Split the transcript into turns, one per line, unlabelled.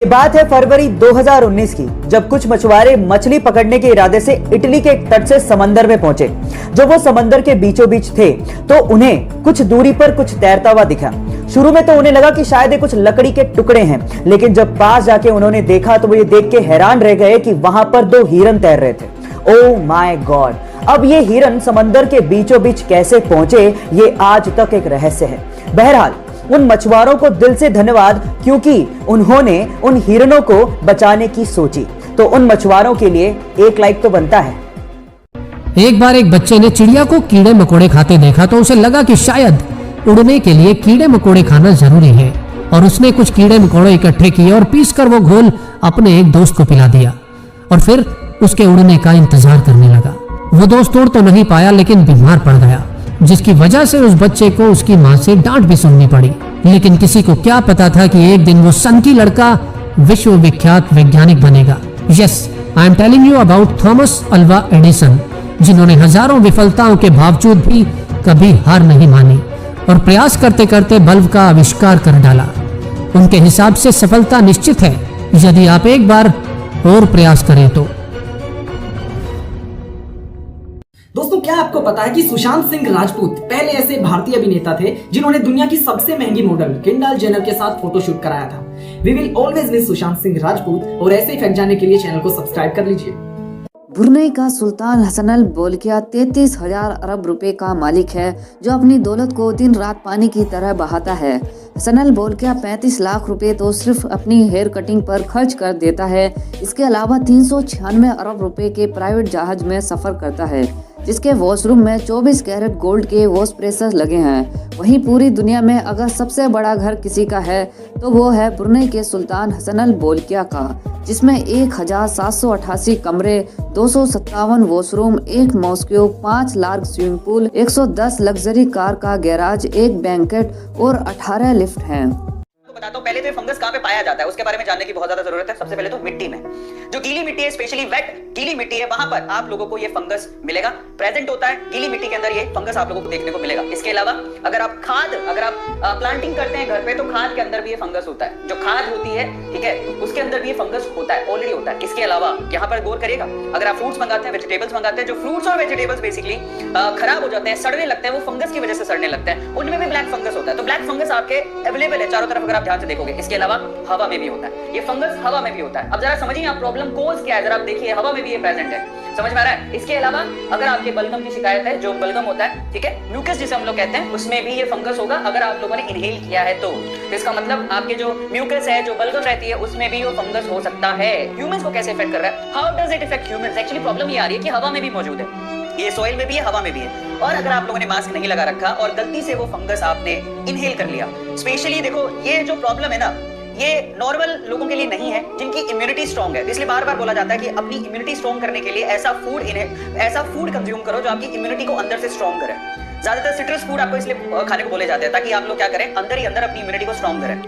बात है फरवरी 2019 की, जब कुछ मछुआरे मछली पकड़ने के इरादे से इटली के एक तट से समंदर में पहुंचे। जब वो समंदर के बीचों बीच थे तो उन्हें कुछ दूरी पर कुछ तैरता हुआ दिखा। शुरू में तो उन्हें लगा कि शायद ये कुछ लकड़ी के टुकड़े हैं, लेकिन जब पास जाके उन्होंने देखा तो वो ये देख के हैरान रह गए कि वहां पर 2 हिरन तैर रहे थे। Oh my God! अब ये हिरन समंदर के बीचों बीच कैसे पहुंचे, ये आज तक एक रहस्य है। बहरहाल उन मछुआरों को दिल से धन्यवाद, क्योंकि उन्होंने उन हिरणों को बचाने की सोची। तो उन मछुआरों के लिए एक लाइक तो बनता है।
एक बार एक बच्चे ने चिड़िया को कीड़े मकोड़े खाते देखा तो उसे लगा कि शायद उड़ने के लिए कीड़े मकोड़े खाना जरूरी है, और उसने कुछ कीड़े मकोड़े इकट्ठे किए और पीसकर वो घोल अपने एक दोस्त को पिला दिया और फिर उसके उड़ने का इंतजार करने लगा। वो दोस्त उड़ तो नहीं पाया, लेकिन बीमार पड़ गया, जिसकी वजह से उस बच्चे को उसकी माँ से डांट भी सुननी पड़ी। लेकिन किसी को क्या पता था कि एक दिन वो सनकी लड़का विश्वविख्यात वैज्ञानिक बनेगा। Yes, I am telling you about Thomas Alva Edison, जिन्होंने हजारों विफलताओं के बावजूद भी कभी हार नहीं मानी और प्रयास करते करते बल्ब का आविष्कार कर डाला। उनके हिसाब से सफलता निश्चित है यदि आप एक बार और प्रयास करें तो।
दोस्तों, क्या आपको पता है कि सुशांत सिंह राजपूत पहले ऐसे भारतीय अभिनेता थे जिन्होंने दुनिया की सबसे महंगी मॉडल केंडल जेनर के साथ फोटोशूट कराया था। We will always miss Sushant Singh Rajput, और ऐसे ही फैक्ट जानने के लिए चैनल को सब्सक्राइब कर लीजिए।
ब्रुनेई का सुल्तान हसन अल बोलकिया 33,000 अरब रुपए का मालिक है, जो अपनी दौलत को दिन रात पानी की तरह बहाता है। हसन अल बोलकिया 35 लाख रुपए तो सिर्फ अपनी हेयर कटिंग पर खर्च कर देता है। इसके अलावा 396 अरब रुपए के प्राइवेट जहाज में सफर करता है, जिसके वॉशरूम में 24 कैरेट गोल्ड के वॉश प्रेशर लगे हैं। वहीं पूरी दुनिया में अगर सबसे बड़ा घर किसी का है तो वो है ब्रुनेई के सुल्तान हसन अल बोलकिया का, जिसमें 1788 कमरे, 257 washroom, 1 mosque, 5 large swimming pool, 110 luxury car का गैराज, 1 बैंकेट और 18 लिफ्ट हैं।
बताता हूं, पहले तो फंगस कहां पे पाया जाता है उसके बारे में जानने की बहुत ज्यादा जरूरत है। सबसे पहले तो मिट्टी में, जो गीली मिट्टी है, स्पेशली वेट गीली मिट्टी है, वहां पर आप लोगों को ये फंगस मिलेगा, प्रेजेंट होता है। गीली मिट्टी के अंदर ये फंगस आप लोगों को देखने को मिलेगा। इसके अलावा अगर आप प्लांटिंग करते हैं घर पे, तो खाद के अंदर भी ये फंगस होता है। जो खाद होती है, ठीक है, उसके अंदर भी ये फंगस होता है, ऑलरेडी होता है। इसके अलावा यहाँ पर गौर करिएगा, अगर आप फ्रूट्स मंगाते हैं, वेजिटेबल्स मंगाते हैं, जो फ्रूट्स और वेजिटेबल्स बेसिकली खराब हो जाते हैं, सड़ने लगते हैं, वो फंगस की वजह से सड़ने लगते हैं, उनमें भी ब्लैक फंगस होता है। तो ब्लैक फंगस आपके अवेलेबल है चारों तरफ, अगर आप ध्यान से देखोगे। इसके अलावा हवा में भी होता है, ये फंगस हवा में भी होता है। अब जरा समझिए आप प्रॉब्लम कोज क्या है, जरा आप देखिए, हवा में भी ये प्रेजेंट है, समझ में आ रहा है। इसके अलावा अगर आपके बलगम की शिकायत है, जो बलगम होता है, ठीक है, म्यूकस जिसे हम लोग कहते हैं, उसमें भी ये फंगस होगा अगर आप लोगों ने इनहेल किया है तो। इसका मतलब आपके जो म्यूकस है, जो बलगम रहती है, उसमें भी ये फंगस हो सकता है। ह्यूमंस को कैसे इफेक्ट कर रहा है, how does it effect humans? Actually problem ये आ रही है कि हवा में भी मौजूद है, ये सॉइल में भी है, हवा में भी है। और अगर आप लोगों ने मास्क नहीं लगा रखा और गलती से वो फंगस आपने इनहेल कर लिया, स्पेशली देखो ये जो प्रॉब्लम है ना, ये नॉर्मल लोगों के लिए नहीं है जिनकी इम्यूनिटी स्ट्रांग है। इसलिए बार बार बोला जाता है कि अपनी इम्यूनिटी स्ट्रांग करने के लिए ऐसा फूड कंज्यूम करो जो आपकी इम्यूनिटी को अंदर से स्ट्रांग करे। ज्यादातर सिट्रस फूड आपको इसलिए खाने को बोले जाते हैं ताकि आप लोग क्या करें, अंदर ही अंदर अपनी इम्यूनिटी को स्ट्रांग करें।